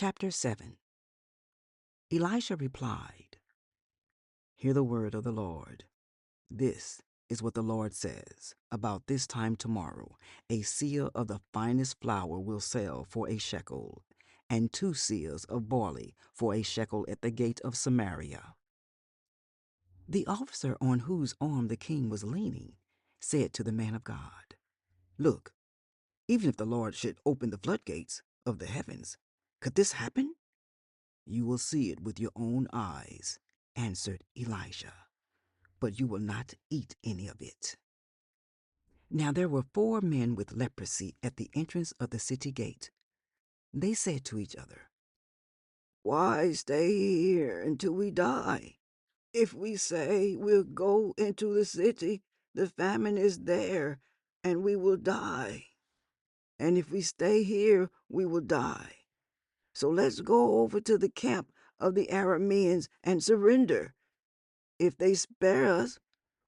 Chapter 7. Elisha replied, "Hear the word of the Lord. This is what the Lord says. About this time tomorrow, a seah of the finest flour will sell for a shekel, and 2 seahs of barley for a shekel at the gate of Samaria." The officer on whose arm the king was leaning said to the man of God, "Look, even if the Lord should open the floodgates of the heavens, could this happen?" "You will see it with your own eyes," answered Elisha, "but you will not eat any of it." Now there were 4 men with leprosy at the entrance of the city gate. They said to each other, "Why stay here until we die? If we say we'll go into the city, the famine is there, and we will die. And if we stay here, we will die. So let's go over to the camp of the Arameans and surrender. If they spare us,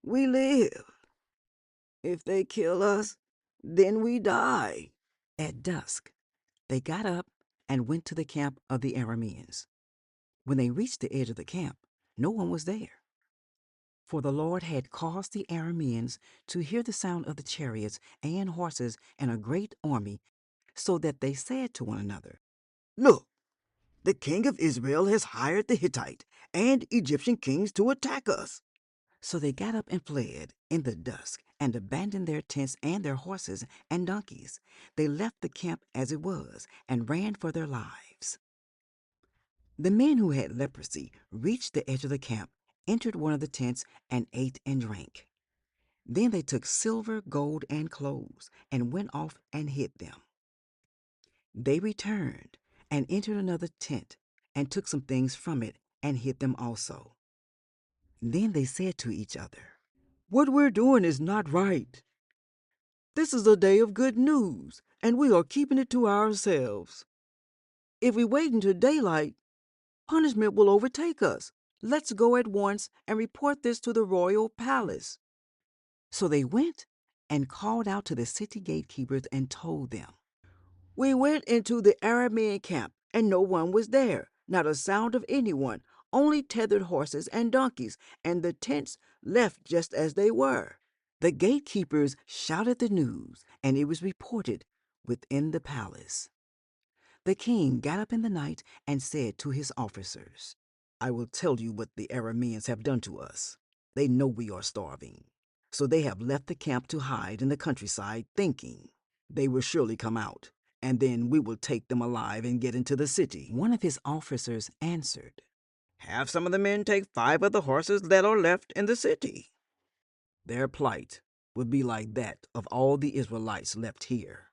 we live. If they kill us, then we die." At dusk, they got up and went to the camp of the Arameans. When they reached the edge of the camp, no one was there. For the Lord had caused the Arameans to hear the sound of the chariots and horses and a great army, so that they said to one another, "Look, the king of Israel has hired the Hittite and Egyptian kings to attack us." So they got up and fled in the dusk and abandoned their tents and their horses and donkeys. They left the camp as it was and ran for their lives. The men who had leprosy reached the edge of the camp, entered one of the tents, and ate and drank. Then they took silver, gold, and clothes and went off and hid them. They returned and entered another tent and took some things from it and hid them also. Then they said to each other, "What we're doing is not right. This is a day of good news, and we are keeping it to ourselves. If we wait until daylight, punishment will overtake us. Let's go at once and report this to the royal palace." So they went and called out to the city gatekeepers and told them, "We went into the Aramean camp, and no one was there, not a sound of anyone, only tethered horses and donkeys, and the tents left just as they were." The gatekeepers shouted the news, and it was reported within the palace. The king got up in the night and said to his officers, "I will tell you what the Arameans have done to us. They know we are starving, so they have left the camp to hide in the countryside, thinking they will surely come out, and then we will take them alive and get into the city." One of his officers answered, "Have some of the men take 5 of the horses that are left in the city. Their plight would be like that of all the Israelites left here.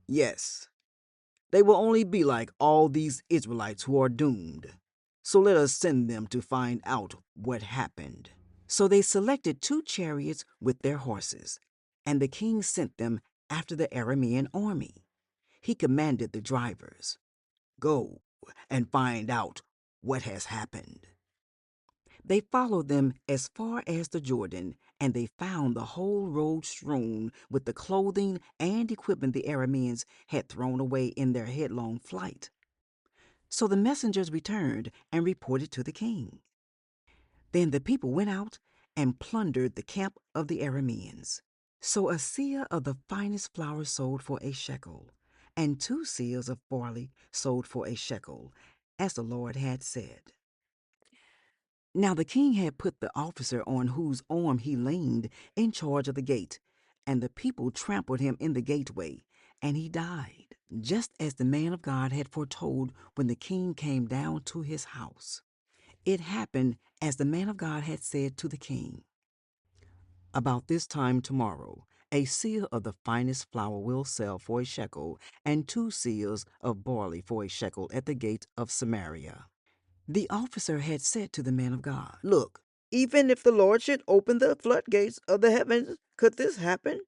Yes, they will only be like all these Israelites who are doomed. So let us send them to find out what happened." So they selected 2 chariots with their horses, and the king sent them after the Aramean army. He commanded the drivers, "Go and find out what has happened." They followed them as far as the Jordan, and they found the whole road strewn with the clothing and equipment the Arameans had thrown away in their headlong flight. So the messengers returned and reported to the king. Then the people went out and plundered the camp of the Arameans. So a seah of the finest flour sold for a shekel, and 2 seahs of barley sold for a shekel, as the Lord had said. Now the king had put the officer on whose arm he leaned in charge of the gate, and the people trampled him in the gateway, and he died, just as the man of God had foretold when the king came down to his house. It happened as the man of God had said to the king. About this time tomorrow, a seah of the finest flour will sell for a shekel, and 2 seahs of barley for a shekel at the gate of Samaria. The officer had said to the man of God, "Look, even if the Lord should open the floodgates of the heavens, could this happen?"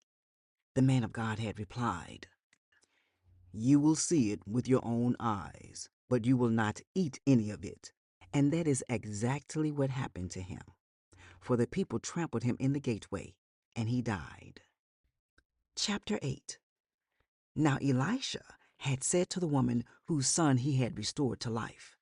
The man of God had replied, "You will see it with your own eyes, but you will not eat any of it." And that is exactly what happened to him. For the people trampled him in the gateway, and he died. Chapter 8. Now Elisha had said to the woman whose son he had restored to life,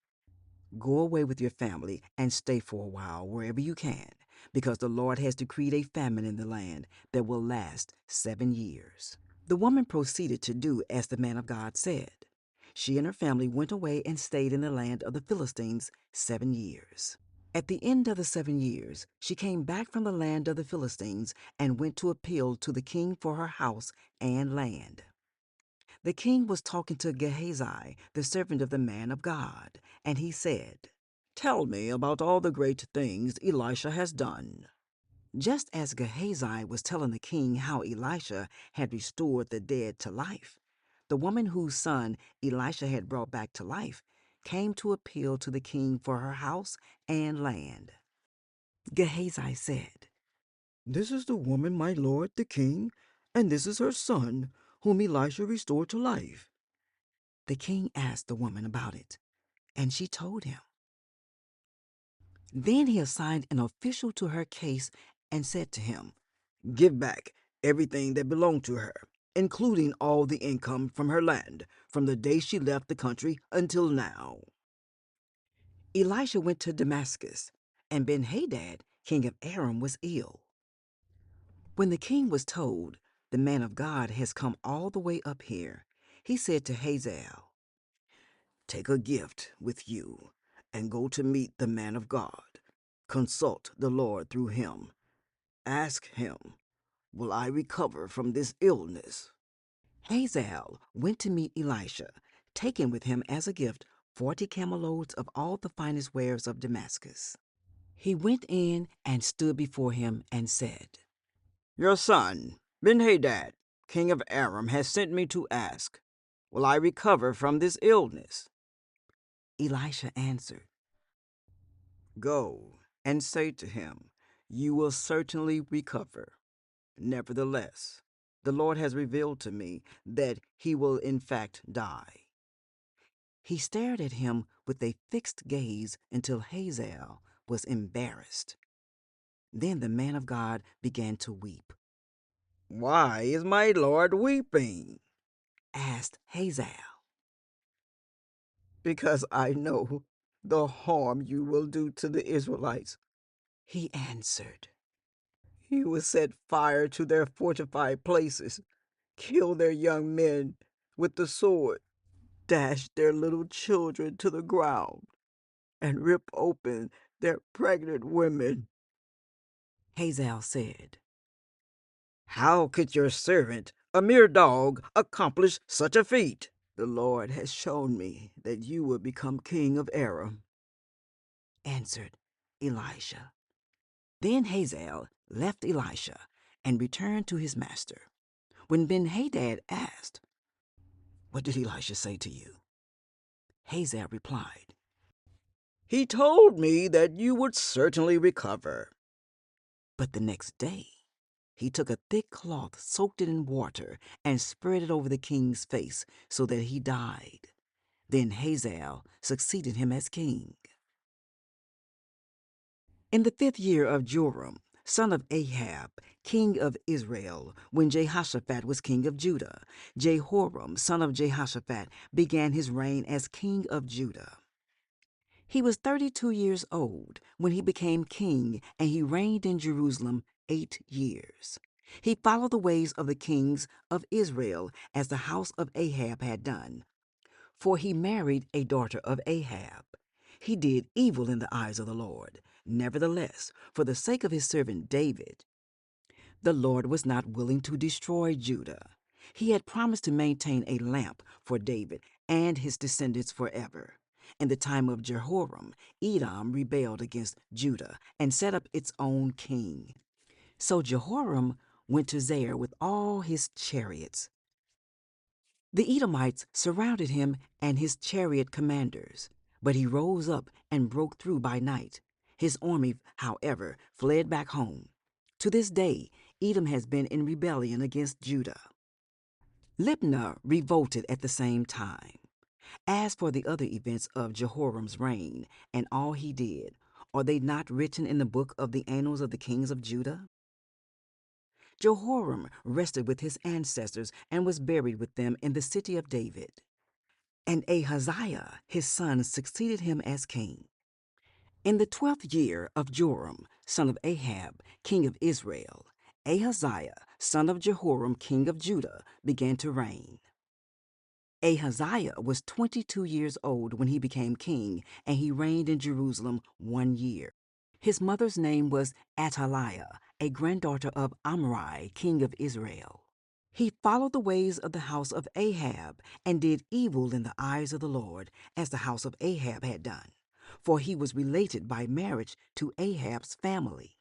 "Go away with your family and stay for a while wherever you can, because the Lord has decreed a famine in the land that will last 7 years." The woman proceeded to do as the man of God said. She and her family went away and stayed in the land of the Philistines 7 years. At the end of the 7 years, she came back from the land of the Philistines and went to appeal to the king for her house and land. The king was talking to Gehazi, the servant of the man of God, and he said, "Tell me about all the great things Elisha has done." Just as Gehazi was telling the king how Elisha had restored the dead to life, the woman whose son Elisha had brought back to life came to appeal to the king for her house and land. Gehazi said, "This is the woman, my lord the king, and this is her son, whom Elisha restored to life." The king asked the woman about it, and she told him. Then he assigned an official to her case and said to him, "Give back everything that belonged to her, including all the income from her land, from the day she left the country until now." Elisha went to Damascus, and Ben-Hadad, king of Aram, was ill. When the king was told, "The man of God has come all the way up here," he said to Hazael, "Take a gift with you and go to meet the man of God. Consult the Lord through him. Ask him, 'Will I recover from this illness?'" Hazael went to meet Elisha, taking with him as a gift 40 camel loads of all the finest wares of Damascus. He went in and stood before him and said, "Your son, Ben-Hadad, king of Aram, has sent me to ask, 'Will I recover from this illness?'" Elisha answered, "Go and say to him, 'You will certainly recover.' Nevertheless, the Lord has revealed to me that he will in fact die." He stared at him with a fixed gaze until Hazael was embarrassed. Then the man of God began to weep. "Why is my Lord weeping?" asked Hazael. "Because I know the harm you will do to the Israelites," he answered. "You will set fire to their fortified places, kill their young men with the sword, dash their little children to the ground, and rip open their pregnant women." Hazael said, "How could your servant, a mere dog, accomplish such a feat?" "The Lord has shown me that you will become king of Aram," answered Elisha. Then Hazael left Elisha and returned to his master. When Ben-Hadad asked, "What did Elisha say to you?" Hazael replied, "He told me that you would certainly recover." But the next day, he took a thick cloth, soaked it in water, and spread it over the king's face so that he died. Then Hazael succeeded him as king. In the 5th year of Joram, son of Ahab, king of Israel, when Jehoshaphat was king of Judah, Jehoram, son of Jehoshaphat, began his reign as king of Judah. He was 32 years old when he became king, and he reigned in Jerusalem 8 years. He followed the ways of the kings of Israel as the house of Ahab had done, for he married a daughter of Ahab. He did evil in the eyes of the Lord. Nevertheless, for the sake of his servant David, the Lord was not willing to destroy Judah. He had promised to maintain a lamp for David and his descendants forever. In the time of Jehoram, Edom rebelled against Judah and set up its own king. So Jehoram went to Zair with all his chariots. The Edomites surrounded him and his chariot commanders, but he rose up and broke through by night. His army, however, fled back home. To this day, Edom has been in rebellion against Judah. Libnah revolted at the same time. As for the other events of Jehoram's reign and all he did, are they not written in the book of the annals of the kings of Judah? Jehoram rested with his ancestors and was buried with them in the city of David. And Ahaziah, his son, succeeded him as king. In the 12th year of Joram, son of Ahab, king of Israel, Ahaziah, son of Jehoram, king of Judah, began to reign. Ahaziah was 22 years old when he became king, and he reigned in Jerusalem 1 year. His mother's name was Athaliah, a granddaughter of Omri, king of Israel. He followed the ways of the house of Ahab and did evil in the eyes of the Lord, as the house of Ahab had done, for he was related by marriage to Ahab's family.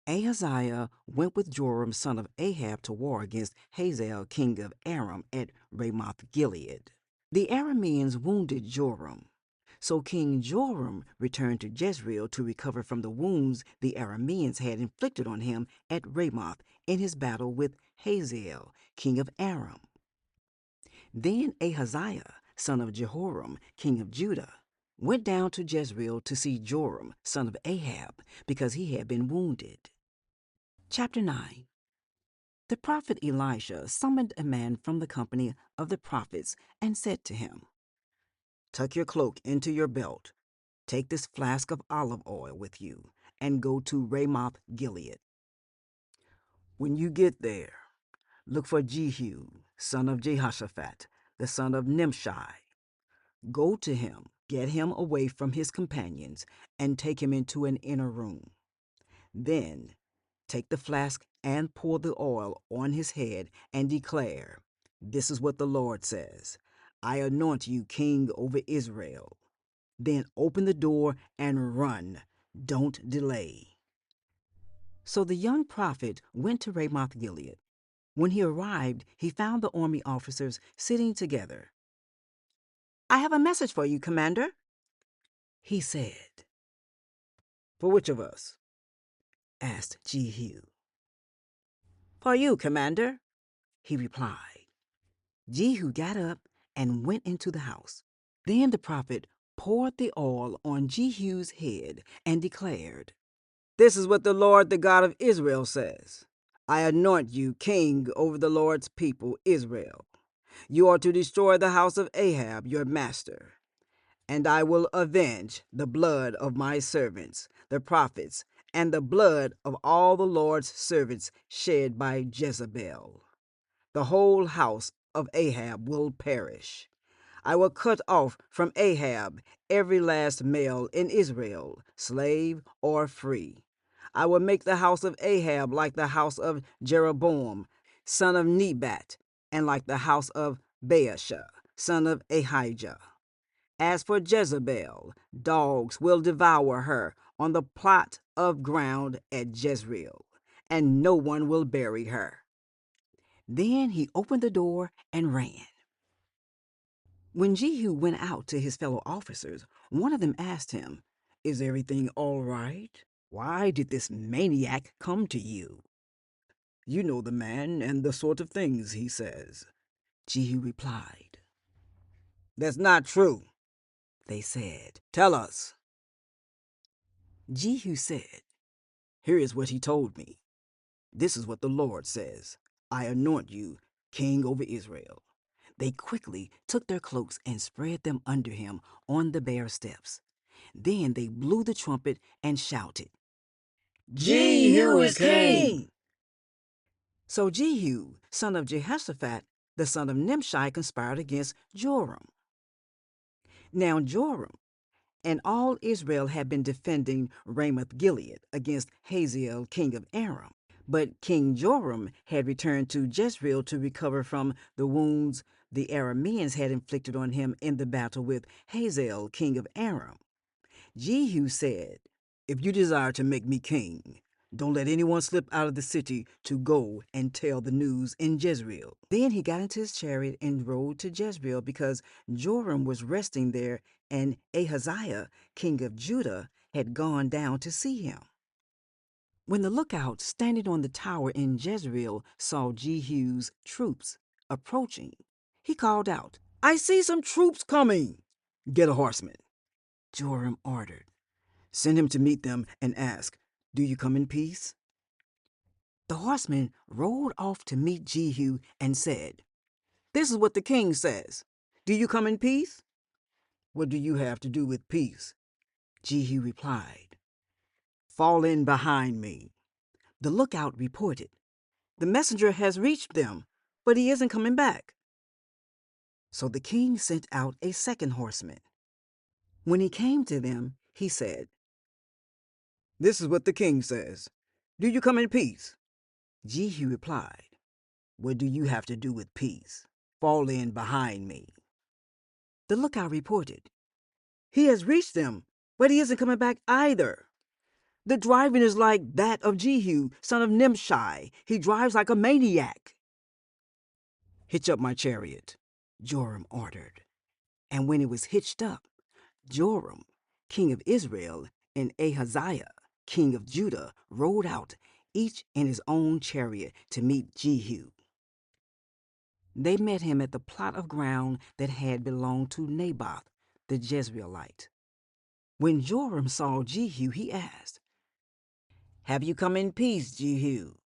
Ahaziah went with Joram son of Ahab to war against Hazael king of Aram at Ramoth Gilead. The Arameans wounded Joram, so King Joram returned to Jezreel to recover from the wounds the Arameans had inflicted on him at Ramoth in his battle with Hazael king of Aram. Then Ahaziah son of Jehoram king of Judah went down to Jezreel to see Joram son of Ahab, because he had been wounded. Chapter 9. The prophet Elisha summoned a man from the company of the prophets and said to him, "Tuck your cloak into your belt, take this flask of olive oil with you, and go to Ramoth Gilead. When you get there, look for Jehu, son of Jehoshaphat, the son of Nimshi. Go to him, get him away from his companions, and take him into an inner room. Then take the flask and pour the oil on his head and declare, 'This is what the Lord says. I anoint you king over Israel.' Then open the door and run. Don't delay." So the young prophet went to Ramoth Gilead. When he arrived, he found the army officers sitting together. "I have a message for you, Commander," he said. "For which of us?" asked Jehu. "For you, Commander," he replied. Jehu got up and went into the house. Then the prophet poured the oil on Jehu's head and declared, "This is what the Lord, the God of Israel, says. I anoint you king over the Lord's people, Israel. You are to destroy the house of Ahab, your master. And I will avenge the blood of my servants, the prophets, and the blood of all the Lord's servants shed by Jezebel. The whole house of Ahab will perish. I will cut off from Ahab every last male in Israel, slave or free. I will make the house of Ahab like the house of Jeroboam, son of Nebat, and like the house of Baasha, son of Ahijah. As for Jezebel, dogs will devour her on the plot of ground at Jezreel, and no one will bury her." Then he opened the door and ran. When Jehu went out to his fellow officers, one of them asked him, "Is everything all right? Why did this maniac come to you?" "You know the man and the sort of things he says," Jehu replied. "That's not true," they said. "Tell us." Jehu said, "Here is what he told me. This is what the Lord says. I anoint you king over Israel." They quickly took their cloaks and spread them under him on the bare steps. Then they blew the trumpet and shouted, "Jehu is king!" So Jehu, son of Jehoshaphat, the son of Nimshi, conspired against Joram. Now Joram and all Israel had been defending Ramoth Gilead against Hazael, king of Aram. But King Joram had returned to Jezreel to recover from the wounds the Arameans had inflicted on him in the battle with Hazael, king of Aram. Jehu said, "If you desire to make me king, don't let anyone slip out of the city to go and tell the news in Jezreel." Then he got into his chariot and rode to Jezreel, because Joram was resting there, and Ahaziah, king of Judah, had gone down to see him. When the lookout standing on the tower in Jezreel saw Jehu's troops approaching, he called out, "I see some troops coming. Get a horseman." Joram ordered, "Send him to meet them and ask, 'Do you come in peace?'" The horsemen rode off to meet Jehu and said, "This is what the king says. Do you come in peace?" "What do you have to do with peace?" Jehu replied, "Fall in behind me." The lookout reported, "The messenger has reached them, but he isn't coming back." So the king sent out a second horseman. When he came to them, he said, "This is what the king says. Do you come in peace?" Jehu replied, "What do you have to do with peace? Fall in behind me." The lookout reported, "He has reached them, but he isn't coming back either. The driving is like that of Jehu, son of Nimshi. He drives like a maniac." "Hitch up my chariot," Joram ordered. And when it was hitched up, Joram, king of Israel, and Ahaziah, king of Judah, rode out, each in his own chariot, to meet Jehu. They met him at the plot of ground that had belonged to Naboth the Jezreelite. When Joram saw Jehu, he asked, "Have you come in peace, Jehu?"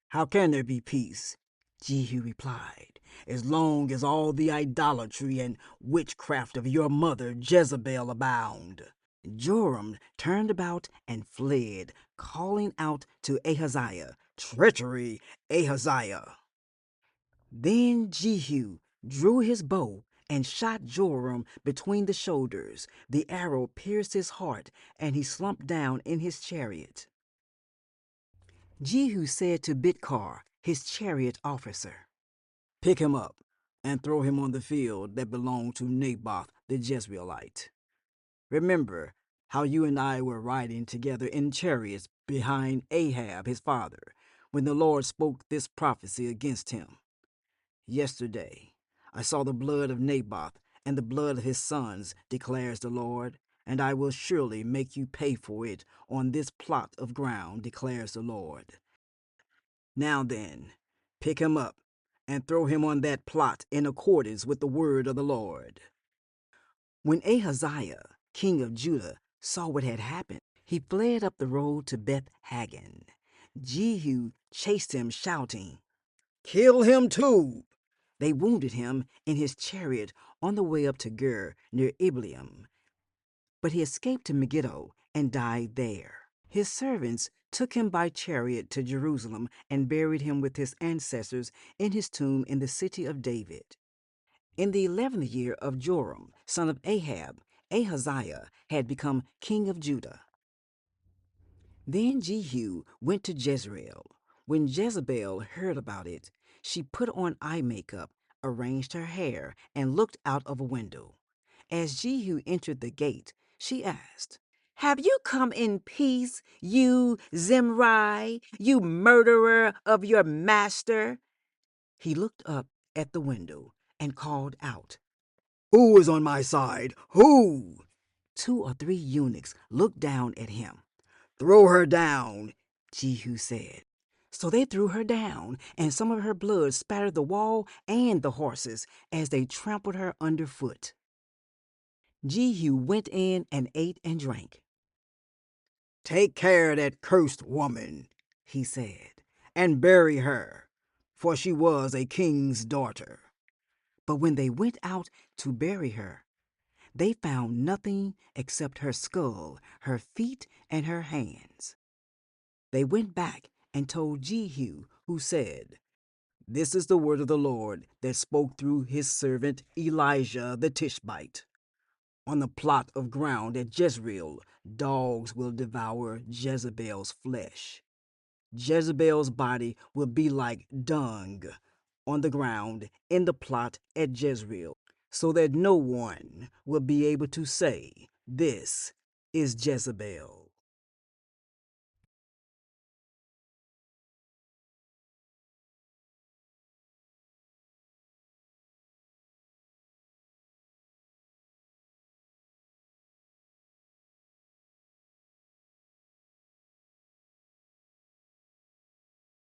"How can there be peace?" Jehu replied, "as long as all the idolatry and witchcraft of your mother Jezebel abound." Joram turned about and fled, calling out to Ahaziah, "Treachery, Ahaziah!" Then Jehu drew his bow and shot Joram between the shoulders. The arrow pierced his heart, and he slumped down in his chariot. Jehu said to Bidkar, his chariot officer, "Pick him up and throw him on the field that belonged to Naboth the Jezreelite. Remember how you and I were riding together in chariots behind Ahab his father, when the Lord spoke this prophecy against him. Yesterday I saw the blood of Naboth and the blood of his sons, declares the Lord, and I will surely make you pay for it on this plot of ground, declares the Lord. Now then, pick him up and throw him on that plot in accordance with the word of the Lord." When Ahaziah, king of Judah, saw what had happened, he fled up the road to Beth-Hagan. Jehu chased him, shouting, "Kill him too!" They wounded him in his chariot on the way up to Ger, near Ibleam, but he escaped to Megiddo and died there. His servants took him by chariot to Jerusalem and buried him with his ancestors in his tomb in the city of David. In the 11th year of Joram, son of Ahab, Ahaziah had become king of Judah. Then Jehu went to Jezreel. When Jezebel heard about it, she put on eye makeup, arranged her hair, and looked out of a window. As Jehu entered the gate, she asked, "Have you come in peace, you Zimri, you murderer of your master?" He looked up at the window and called out, "Who is on my side? Who?" 2 or 3 eunuchs looked down at him. "Throw her down," Jehu said. So they threw her down, and some of her blood spattered the wall and the horses as they trampled her underfoot. Jehu went in and ate and drank. "Take care of that cursed woman," he said, "and bury her, for she was a king's daughter." But when they went out to bury her, they found nothing except her skull, her feet, and her hands. They went back and told Jehu, who said, "This is the word of the Lord that spoke through his servant Elijah the Tishbite. On the plot of ground at Jezreel, dogs will devour Jezebel's flesh. Jezebel's body will be like dung on the ground in the plot at Jezreel, so that no one will be able to say, 'This is Jezebel.'"